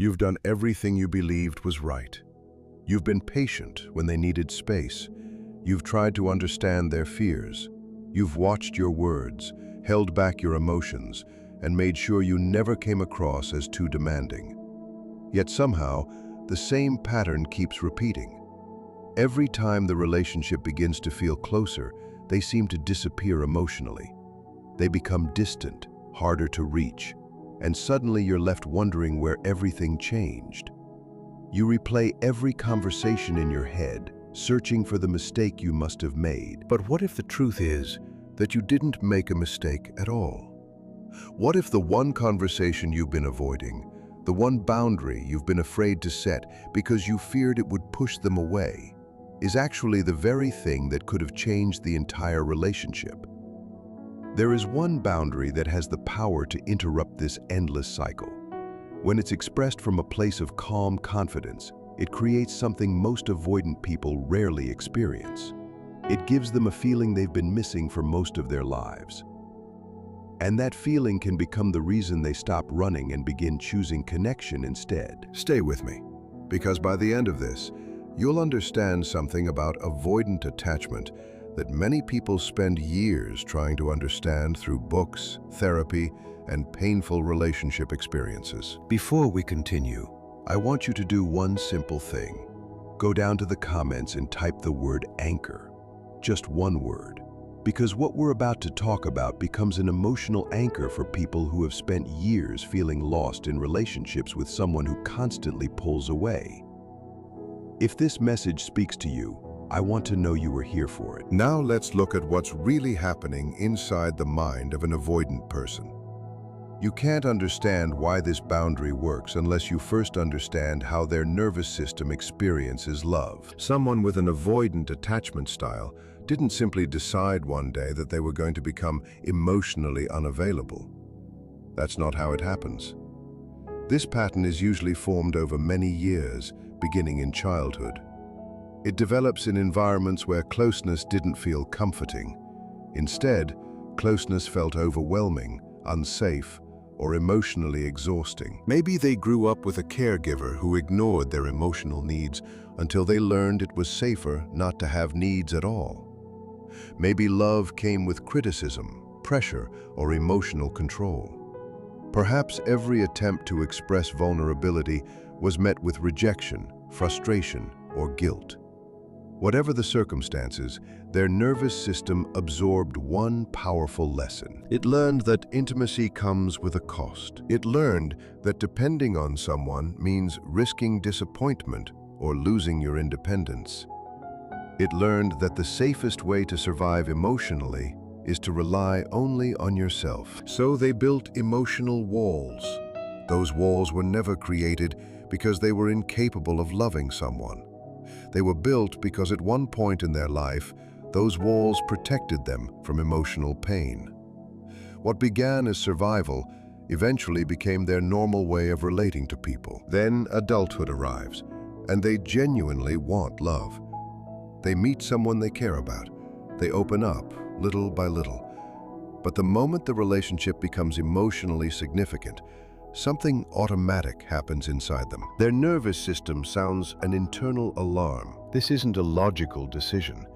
You've done everything you believed was right. You've been patient when they needed space. You've tried to understand their fears. You've watched your words, held back your emotions, and made sure you never came across as too demanding. Yet somehow, the same pattern keeps repeating. Every time the relationship begins to feel closer, they seem to disappear emotionally. They become distant, harder to reach, and suddenly you're left wondering where everything changed. You replay every conversation in your head, searching for the mistake you must have made. But what if the truth is that you didn't make a mistake at all? What if the one conversation you've been avoiding, the one boundary you've been afraid to set because you feared it would push them away, is actually the very thing that could have changed the entire relationship? There is one boundary that has the power to interrupt this endless cycle. When it's expressed from a place of calm confidence, it creates something most avoidant people rarely experience. It gives them a feeling they've been missing for most of their lives. And that feeling can become the reason they stop running and begin choosing connection instead. Stay with me, because by the end of this, you'll understand something about avoidant attachment that many people spend years trying to understand through books, therapy, and painful relationship experiences. Before we continue, I want you to do one simple thing. Go down to the comments and type the word anchor. Just one word. Because what we're about to talk about becomes an emotional anchor for people who have spent years feeling lost in relationships with someone who constantly pulls away. If this message speaks to you, I want to know you were here for it. Now let's look at what's really happening inside the mind of an avoidant person. You can't understand why this boundary works unless you first understand how their nervous system experiences love. Someone with an avoidant attachment style didn't simply decide one day that they were going to become emotionally unavailable. That's not how it happens. This pattern is usually formed over many years, beginning in childhood. It develops in environments where closeness didn't feel comforting. Instead, closeness felt overwhelming, unsafe, or emotionally exhausting. Maybe they grew up with a caregiver who ignored their emotional needs until they learned it was safer not to have needs at all. Maybe love came with criticism, pressure, or emotional control. Perhaps every attempt to express vulnerability was met with rejection, frustration, or guilt. Whatever the circumstances, their nervous system absorbed one powerful lesson. It learned that intimacy comes with a cost. It learned that depending on someone means risking disappointment or losing your independence. It learned that the safest way to survive emotionally is to rely only on yourself. So they built emotional walls. Those walls were never created because they were incapable of loving someone. They were built because at one point in their life, those walls protected them from emotional pain. What began as survival eventually became their normal way of relating to people. Then adulthood arrives, and they genuinely want love. They meet someone they care about. They open up, little by little. But the moment the relationship becomes emotionally significant, something automatic happens inside them. Their nervous system sounds an internal alarm. This isn't a logical decision.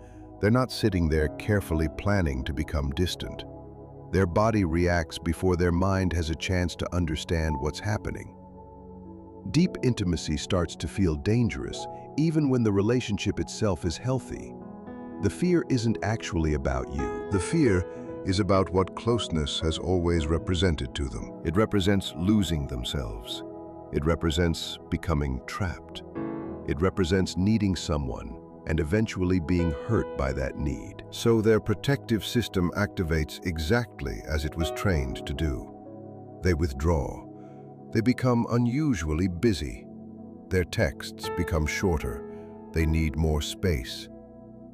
They're not sitting there carefully planning to become distant. Their body reacts before their mind has a chance to understand what's happening. Deep intimacy starts to feel dangerous, even when the relationship itself is healthy. The fear isn't actually about you. The fear is about what closeness has always represented to them. It represents losing themselves. It represents becoming trapped. It represents needing someone and eventually being hurt by that need. So their protective system activates exactly as it was trained to do. They withdraw. They become unusually busy. Their texts become shorter. They need more space.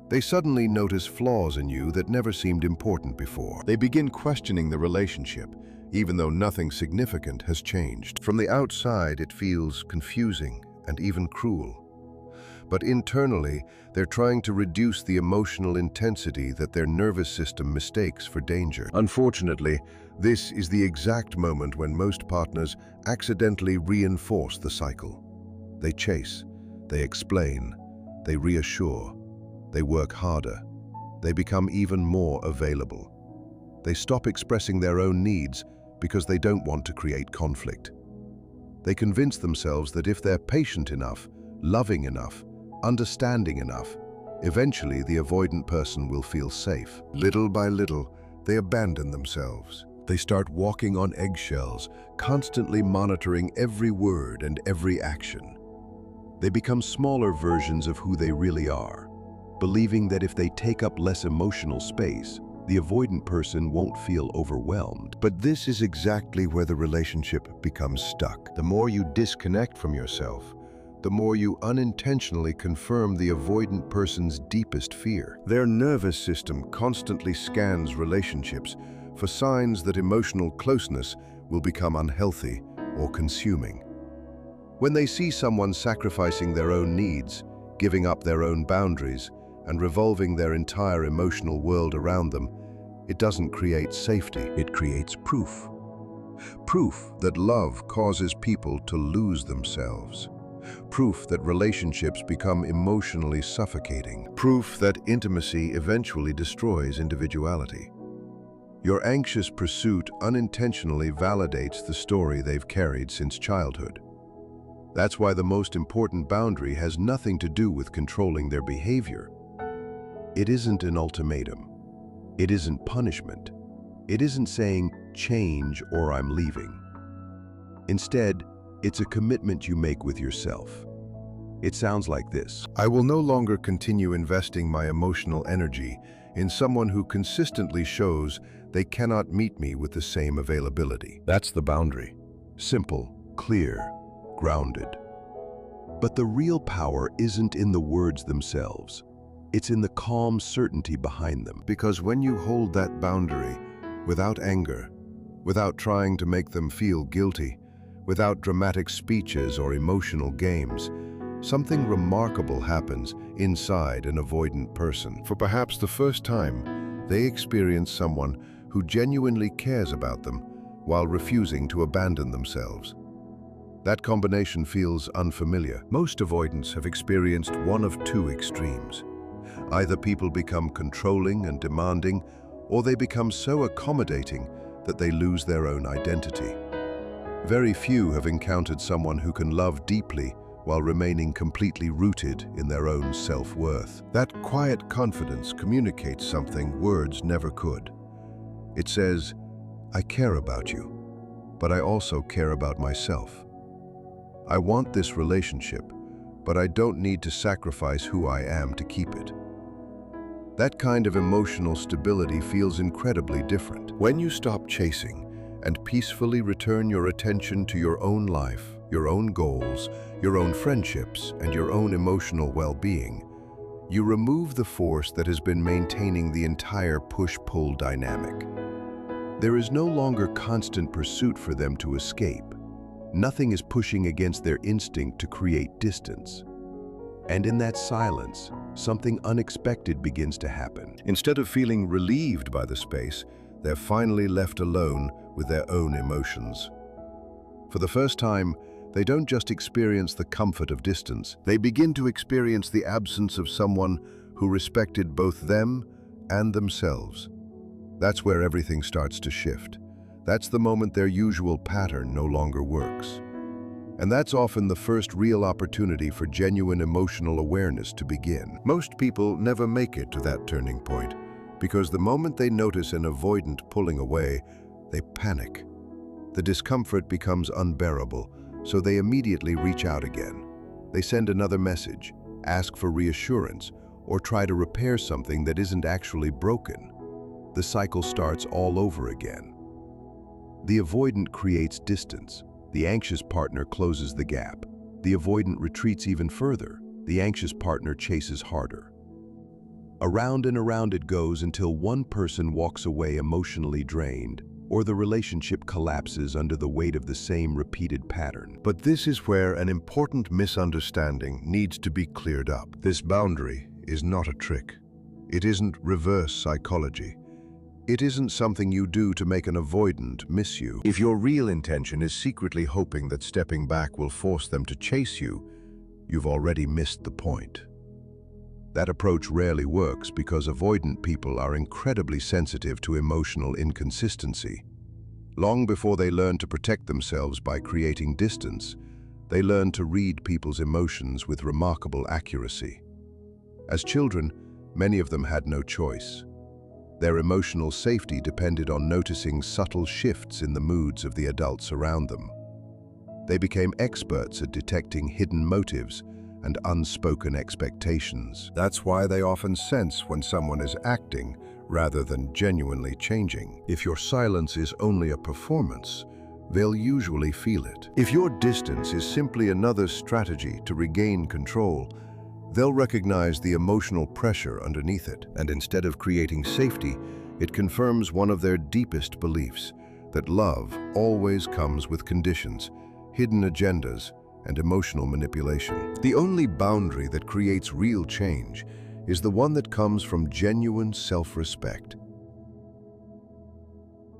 They suddenly notice flaws in you that never seemed important before. They begin questioning the relationship, even though nothing significant has changed. From the outside, it feels confusing and even cruel. but internally, they're trying to reduce the emotional intensity that their nervous system mistakes for danger. Unfortunately, this is the exact moment when most partners accidentally reinforce the cycle. They chase, they explain, they reassure, they work harder, they become even more available. They stop expressing their own needs because they don't want to create conflict. They convince themselves that if they're patient enough, loving enough, understanding enough, eventually the avoidant person will feel safe. Little by little, they abandon themselves. They start walking on eggshells, constantly monitoring every word and every action. They become smaller versions of who they really are, believing that if they take up less emotional space, the avoidant person won't feel overwhelmed. But this is exactly where the relationship becomes stuck. The more you disconnect from yourself, the more you unintentionally confirm the avoidant person's deepest fear. Their nervous system constantly scans relationships for signs that emotional closeness will become unhealthy or consuming. When they see someone sacrificing their own needs, giving up their own boundaries, and revolving their entire emotional world around them, it doesn't create safety, it creates proof. Proof that love causes people to lose themselves. Proof that relationships become emotionally suffocating. Proof that intimacy eventually destroys individuality. Your anxious pursuit unintentionally validates the story they've carried since childhood. That's why the most important boundary has nothing to do with controlling their behavior. It isn't an ultimatum. It isn't punishment. It isn't saying, change or I'm leaving. Instead, it's a commitment you make with yourself. It sounds like this: I will no longer continue investing my emotional energy in someone who consistently shows they cannot meet me with the same availability. That's the boundary. Simple, clear, grounded. But the real power isn't in the words themselves. It's in the calm certainty behind them. Because when you hold that boundary without anger, without trying to make them feel guilty, without dramatic speeches or emotional games, something remarkable happens inside an avoidant person. For perhaps the first time, they experience someone who genuinely cares about them while refusing to abandon themselves. That combination feels unfamiliar. Most avoidants have experienced one of two extremes. Either people become controlling and demanding, or they become so accommodating that they lose their own identity. Very few have encountered someone who can love deeply while remaining completely rooted in their own self-worth. That quiet confidence communicates something words never could. It says, I care about you, but I also care about myself. I want this relationship, but I don't need to sacrifice who I am to keep it. That kind of emotional stability feels incredibly different. When you stop chasing and peacefully return your attention to your own life, your own goals, your own friendships, and your own emotional well-being, you remove the force that has been maintaining the entire push-pull dynamic. There is no longer constant pursuit for them to escape. Nothing is pushing against their instinct to create distance. And in that silence, something unexpected begins to happen. Instead of feeling relieved by the space, they're finally left alone with their own emotions. For the first time, they don't just experience the comfort of distance, they begin to experience the absence of someone who respected both them and themselves. That's where everything starts to shift. That's the moment their usual pattern no longer works. And that's often the first real opportunity for genuine emotional awareness to begin. Most people never make it to that turning point, because the moment they notice an avoidant pulling away, they panic. The discomfort becomes unbearable, so they immediately reach out again. They send another message, ask for reassurance, or try to repair something that isn't actually broken. The cycle starts all over again. The avoidant creates distance. The anxious partner closes the gap. The avoidant retreats even further. The anxious partner chases harder. Around and around it goes until one person walks away emotionally drained, or the relationship collapses under the weight of the same repeated pattern. But this is where an important misunderstanding needs to be cleared up. This boundary is not a trick. It isn't reverse psychology. It isn't something you do to make an avoidant miss you. If your real intention is secretly hoping that stepping back will force them to chase you, you've already missed the point. That approach rarely works because avoidant people are incredibly sensitive to emotional inconsistency. Long before they learn to protect themselves by creating distance, they learn to read people's emotions with remarkable accuracy. As children, many of them had no choice. Their emotional safety depended on noticing subtle shifts in the moods of the adults around them. They became experts at detecting hidden motives and unspoken expectations. That's why they often sense when someone is acting rather than genuinely changing. If your silence is only a performance, they'll usually feel it. If your distance is simply another strategy to regain control, they'll recognize the emotional pressure underneath it, and instead of creating safety, it confirms one of their deepest beliefs, that love always comes with conditions, hidden agendas, and emotional manipulation. The only boundary that creates real change is the one that comes from genuine self-respect.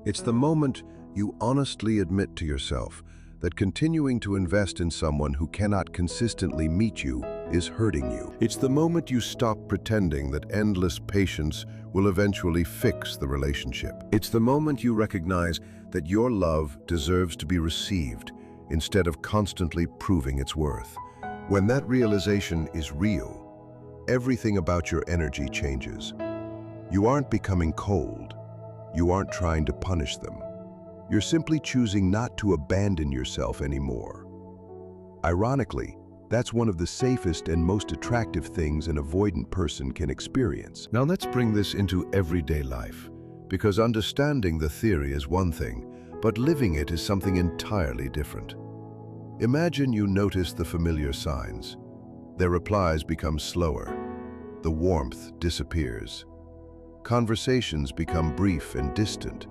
It's the moment you honestly admit to yourself that continuing to invest in someone who cannot consistently meet you is hurting you. It's the moment you stop pretending that endless patience will eventually fix the relationship. It's the moment you recognize that your love deserves to be received instead of constantly proving its worth. When that realization is real, everything about your energy changes. You aren't becoming cold. You aren't trying to punish them. You're simply choosing not to abandon yourself anymore. Ironically, that's one of the safest and most attractive things an avoidant person can experience. Now let's bring this into everyday life, because understanding the theory is one thing, but living it is something entirely different. Imagine you notice the familiar signs. Their replies become slower. The warmth disappears. Conversations become brief and distant.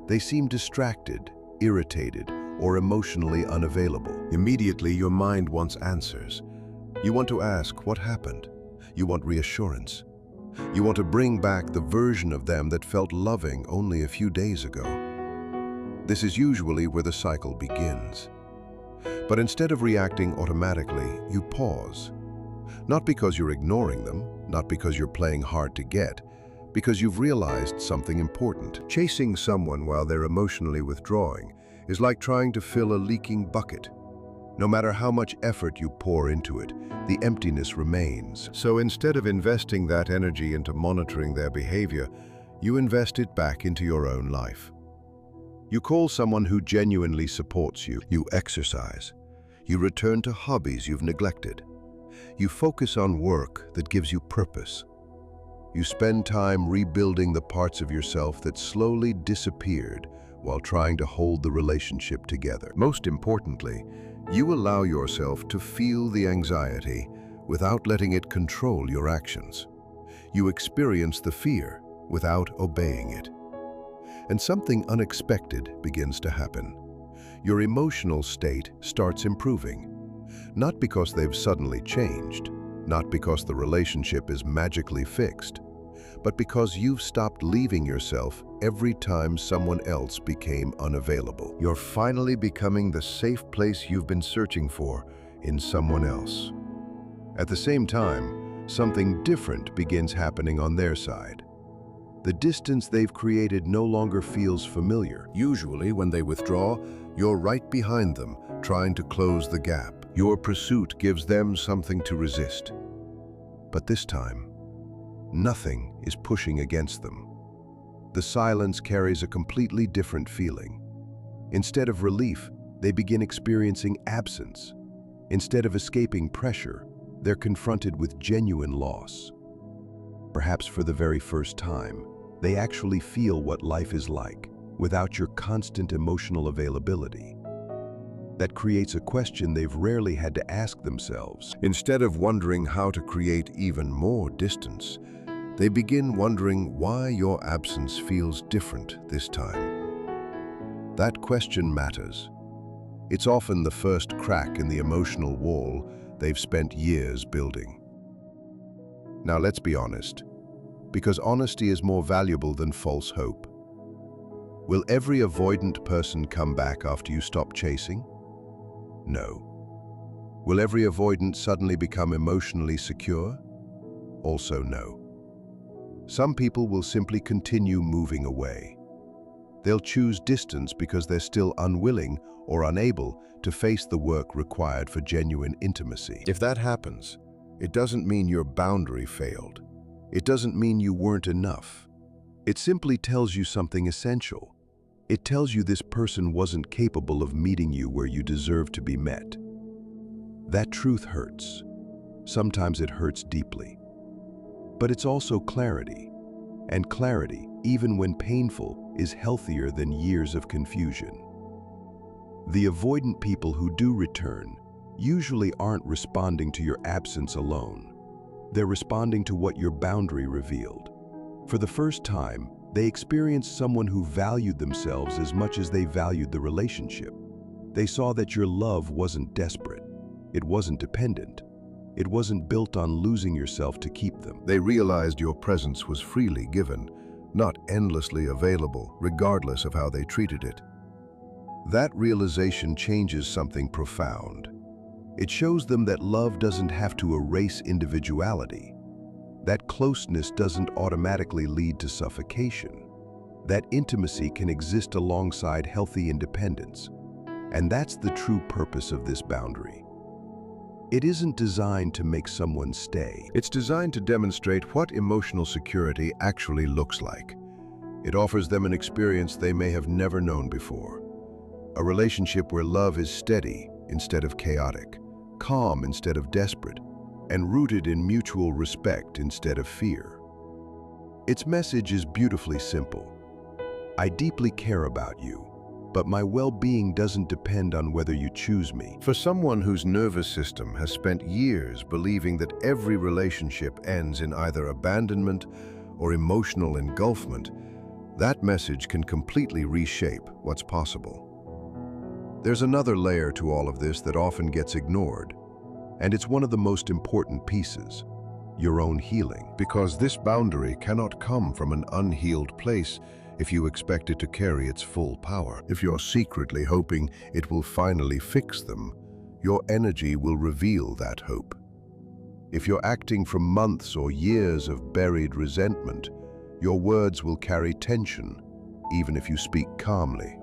They seem distracted, irritated, or emotionally unavailable. Immediately, your mind wants answers. You want to ask what happened. You want reassurance. You want to bring back the version of them that felt loving only a few days ago. This is usually where the cycle begins. But instead of reacting automatically, you pause. Not because you're ignoring them, not because you're playing hard to get, because you've realized something important. Chasing someone while they're emotionally withdrawing is like trying to fill a leaking bucket. No matter how much effort you pour into it, the emptiness remains. So instead of investing that energy into monitoring their behavior, you invest it back into your own life. You call someone who genuinely supports you. You exercise. You return to hobbies you've neglected. You focus on work that gives you purpose. You spend time rebuilding the parts of yourself that slowly disappeared while trying to hold the relationship together. Most importantly, you allow yourself to feel the anxiety without letting it control your actions. You experience the fear without obeying it. And something unexpected begins to happen. Your emotional state starts improving. Not because they've suddenly changed, not because the relationship is magically fixed, but because you've stopped leaving yourself every time someone else became unavailable. You're finally becoming the safe place you've been searching for in someone else. At the same time, something different begins happening on their side. The distance they've created no longer feels familiar. Usually, when they withdraw, you're right behind them, trying to close the gap. Your pursuit gives them something to resist. But this time, nothing is pushing against them. The silence carries a completely different feeling. Instead of relief, they begin experiencing absence. Instead of escaping pressure, they're confronted with genuine loss. Perhaps for the very first time, they actually feel what life is like without your constant emotional availability. That creates a question they've rarely had to ask themselves. Instead of wondering how to create even more distance, they begin wondering why your absence feels different this time. That question matters. It's often the first crack in the emotional wall they've spent years building. Now let's be honest, because honesty is more valuable than false hope. Will every avoidant person come back after you stop chasing? No. Will every avoidant suddenly become emotionally secure? Also no. Some people will simply continue moving away. They'll choose distance because they're still unwilling or unable to face the work required for genuine intimacy. If that happens, it doesn't mean your boundary failed. It doesn't mean you weren't enough. It simply tells you something essential. It tells you this person wasn't capable of meeting you where you deserve to be met. That truth hurts. Sometimes it hurts deeply. But it's also clarity. And clarity, even when painful, is healthier than years of confusion. The avoidant people who do return usually aren't responding to your absence alone. They're responding to what your boundary revealed. For the first time, they experienced someone who valued themselves as much as they valued the relationship. They saw that your love wasn't desperate. It wasn't dependent. It wasn't built on losing yourself to keep them. They realized your presence was freely given, not endlessly available, regardless of how they treated it. That realization changes something profound. It shows them that love doesn't have to erase individuality. That closeness doesn't automatically lead to suffocation. That intimacy can exist alongside healthy independence. And that's the true purpose of this boundary. It isn't designed to make someone stay. It's designed to demonstrate what emotional security actually looks like. It offers them an experience they may have never known before. A relationship where love is steady instead of chaotic, calm instead of desperate, and rooted in mutual respect instead of fear. Its message is beautifully simple. I deeply care about you, but my well-being doesn't depend on whether you choose me. For someone whose nervous system has spent years believing that every relationship ends in either abandonment or emotional engulfment, that message can completely reshape what's possible. There's another layer to all of this that often gets ignored, and it's one of the most important pieces: your own healing. Because this boundary cannot come from an unhealed place if you expect it to carry its full power. If you're secretly hoping it will finally fix them, your energy will reveal that hope. If you're acting from months or years of buried resentment, your words will carry tension, even if you speak calmly.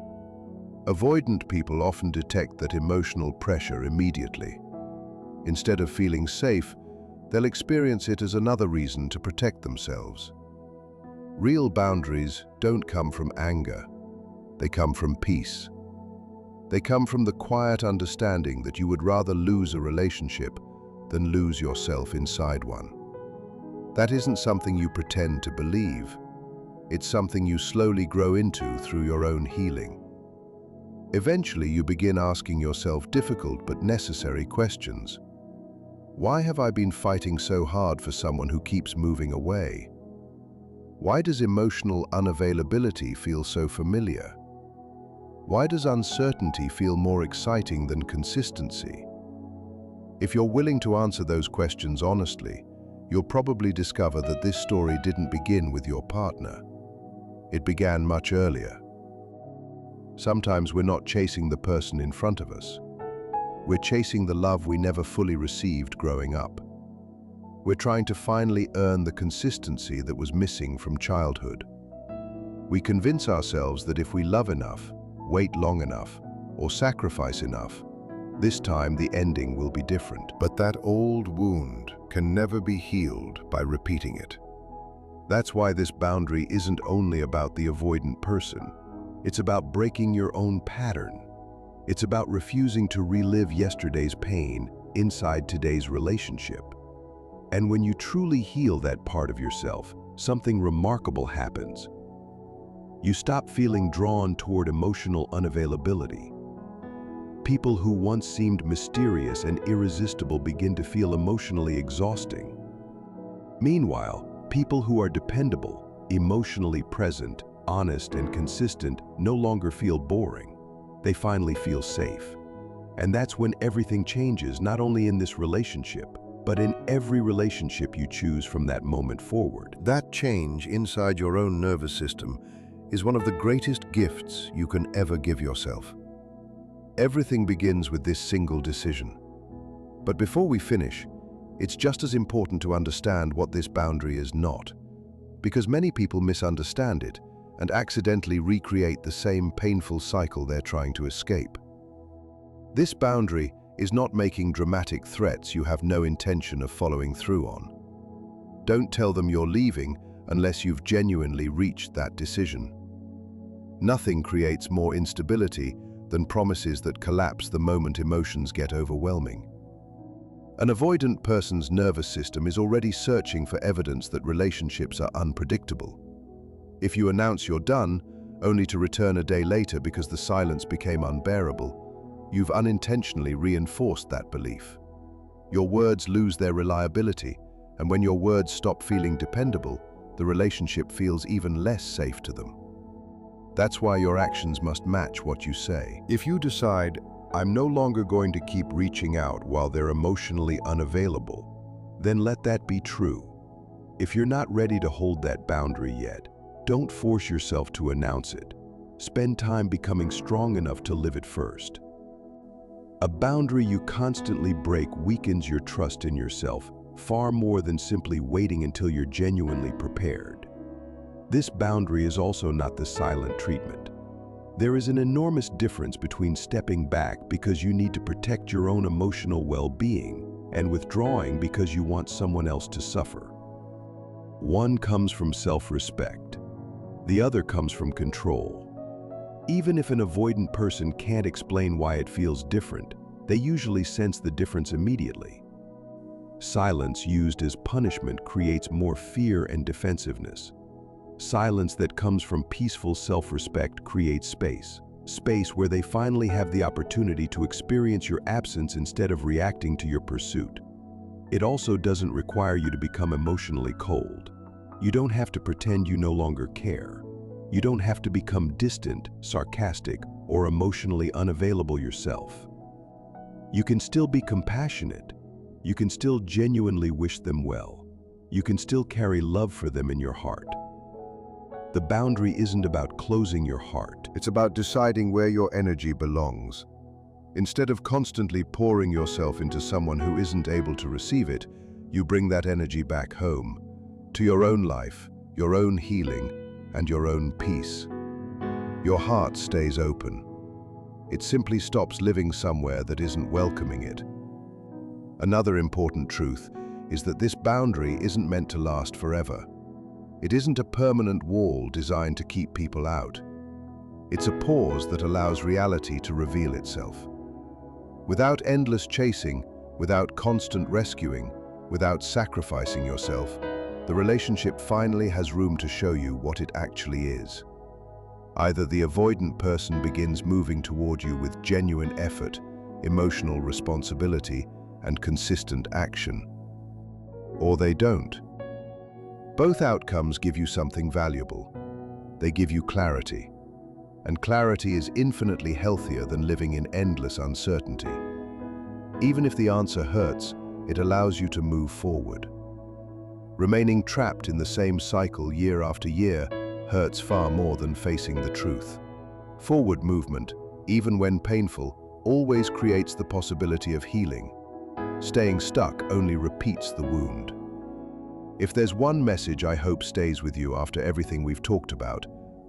Avoidant people often detect that emotional pressure immediately. Instead of feeling safe, they'll experience it as another reason to protect themselves. Real boundaries don't come from anger. They come from peace. They come from the quiet understanding that you would rather lose a relationship than lose yourself inside one. That isn't something you pretend to believe. It's something you slowly grow into through your own healing. Eventually, you begin asking yourself difficult but necessary questions. Why have I been fighting so hard for someone who keeps moving away? Why does emotional unavailability feel so familiar? Why does uncertainty feel more exciting than consistency? If you're willing to answer those questions honestly, you'll probably discover that this story didn't begin with your partner. It began much earlier. Sometimes we're not chasing the person in front of us. We're chasing the love we never fully received growing up. We're trying to finally earn the consistency that was missing from childhood. We convince ourselves that if we love enough, wait long enough, or sacrifice enough, this time the ending will be different. But that old wound can never be healed by repeating it. That's why this boundary isn't only about the avoidant person. It's about breaking your own pattern. It's about refusing to relive yesterday's pain inside today's relationship. And when you truly heal that part of yourself, something remarkable happens. You stop feeling drawn toward emotional unavailability. People who once seemed mysterious and irresistible begin to feel emotionally exhausting. Meanwhile, people who are dependable, emotionally present, honest and consistent no longer feel boring. They finally feel safe. And that's when everything changes, not only in this relationship, but in every relationship you choose from that moment forward. That change inside your own nervous system is one of the greatest gifts you can ever give yourself. Everything begins with this single decision. But before we finish, it's just as important to understand what this boundary is not, because many people misunderstand it and accidentally recreate the same painful cycle they're trying to escape. This boundary is not making dramatic threats you have no intention of following through on. Don't tell them you're leaving unless you've genuinely reached that decision. Nothing creates more instability than promises that collapse the moment emotions get overwhelming. An avoidant person's nervous system is already searching for evidence that relationships are unpredictable. If you announce you're done, only to return a day later because the silence became unbearable, you've unintentionally reinforced that belief. Your words lose their reliability, and when your words stop feeling dependable, the relationship feels even less safe to them. That's why your actions must match what you say. If you decide, I'm no longer going to keep reaching out while they're emotionally unavailable, then let that be true. If you're not ready to hold that boundary yet, don't force yourself to announce it. Spend time becoming strong enough to live it first. A boundary you constantly break weakens your trust in yourself far more than simply waiting until you're genuinely prepared. This boundary is also not the silent treatment. There is an enormous difference between stepping back because you need to protect your own emotional well-being and withdrawing because you want someone else to suffer. One comes from self-respect. The other comes from control. Even if an avoidant person can't explain why it feels different, they usually sense the difference immediately. Silence used as punishment creates more fear and defensiveness. Silence that comes from peaceful self-respect creates space where they finally have the opportunity to experience your absence instead of reacting to your pursuit. It also doesn't require you to become emotionally cold. You don't have to pretend you no longer care. You don't have to become distant, sarcastic, or emotionally unavailable yourself. You can still be compassionate. You can still genuinely wish them well. You can still carry love for them in your heart. The boundary isn't about closing your heart. It's about deciding where your energy belongs. Instead of constantly pouring yourself into someone who isn't able to receive it, you bring that energy back home, to your own life, your own healing, and your own peace. Your heart stays open. It simply stops living somewhere that isn't welcoming it. Another important truth is that this boundary isn't meant to last forever. It isn't a permanent wall designed to keep people out. It's a pause that allows reality to reveal itself. Without endless chasing, without constant rescuing, without sacrificing yourself, the relationship finally has room to show you what it actually is. Either the avoidant person begins moving toward you with genuine effort, emotional responsibility, and consistent action, or they don't. Both outcomes give you something valuable. They give you clarity. And clarity is infinitely healthier than living in endless uncertainty. Even if the answer hurts, it allows you to move forward. Remaining trapped in the same cycle year after year hurts far more than facing the truth. Forward movement, even when painful, always creates the possibility of healing. Staying stuck only repeats the wound. If there's one message I hope stays with you after everything we've talked about,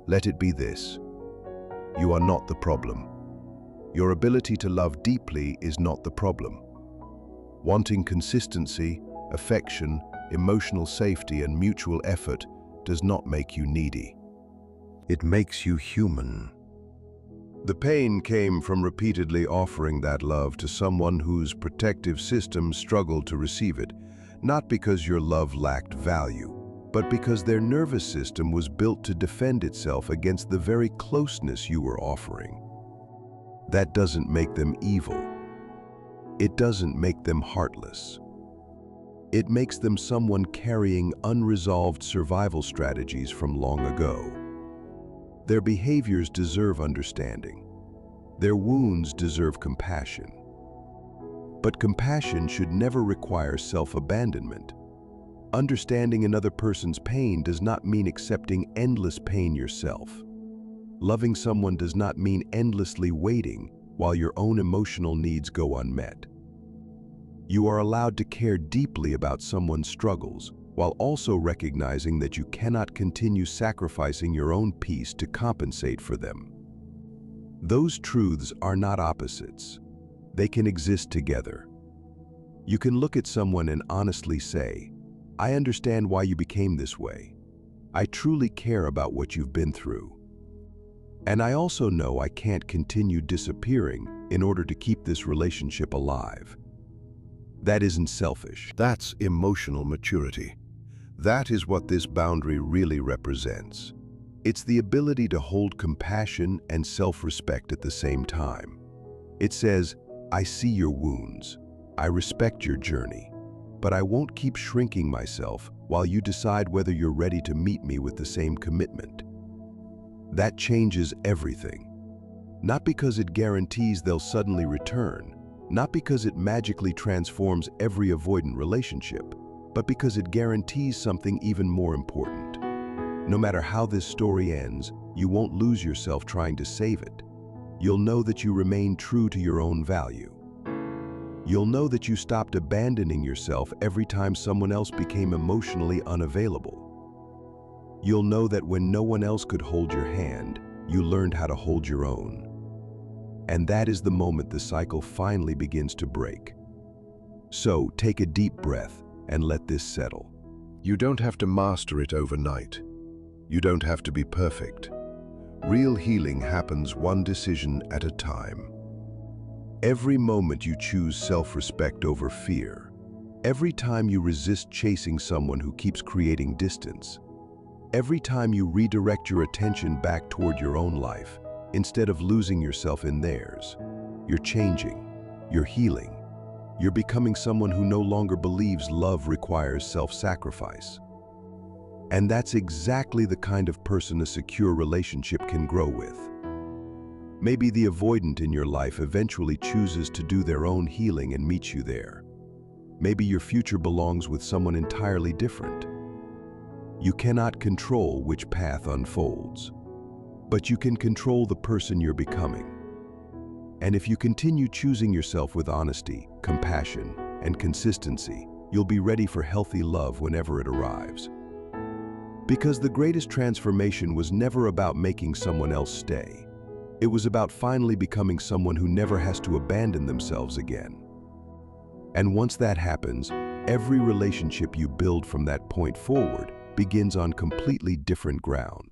let it be this: you are not the problem. Your ability to love deeply is not the problem. Wanting consistency, affection, emotional safety, and mutual effort does not make you needy. It makes you human. The pain came from repeatedly offering that love to someone whose protective system struggled to receive it, not because your love lacked value, but because their nervous system was built to defend itself against the very closeness you were offering. That doesn't make them evil. It doesn't make them heartless. It makes them someone carrying unresolved survival strategies from long ago. Their behaviors deserve understanding. Their wounds deserve compassion. But compassion should never require self-abandonment. Understanding another person's pain does not mean accepting endless pain yourself. Loving someone does not mean endlessly waiting while your own emotional needs go unmet. You are allowed to care deeply about someone's struggles while also recognizing that you cannot continue sacrificing your own peace to compensate for them. Those truths are not opposites. They can exist together. You can look at someone and honestly say, "I understand why you became this way. I truly care about what you've been through. And I also know I can't continue disappearing in order to keep this relationship alive." That isn't selfish. That's emotional maturity. That is what this boundary really represents. It's the ability to hold compassion and self-respect at the same time. It says, "I see your wounds. I respect your journey. But I won't keep shrinking myself while you decide whether you're ready to meet me with the same commitment." That changes everything. Not because it guarantees they'll suddenly return, not because it magically transforms every avoidant relationship, but because it guarantees something even more important. No matter how this story ends, you won't lose yourself trying to save it. You'll know that you remain true to your own value. You'll know that you stopped abandoning yourself every time someone else became emotionally unavailable. You'll know that when no one else could hold your hand, you learned how to hold your own. And that is the moment the cycle finally begins to break. So take a deep breath and let this settle. You don't have to master it overnight. You don't have to be perfect. Real healing happens one decision at a time. Every moment you choose self-respect over fear, every time you resist chasing someone who keeps creating distance, every time you redirect your attention back toward your own life instead of losing yourself in theirs, you're changing, you're healing, you're becoming someone who no longer believes love requires self-sacrifice. And that's exactly the kind of person a secure relationship can grow with. Maybe the avoidant in your life eventually chooses to do their own healing and meets you there. Maybe your future belongs with someone entirely different. You cannot control which path unfolds, but you can control the person you're becoming. And if you continue choosing yourself with honesty, compassion, and consistency, you'll be ready for healthy love whenever it arrives. Because the greatest transformation was never about making someone else stay. It was about finally becoming someone who never has to abandon themselves again. And once that happens, every relationship you build from that point forward begins on completely different ground.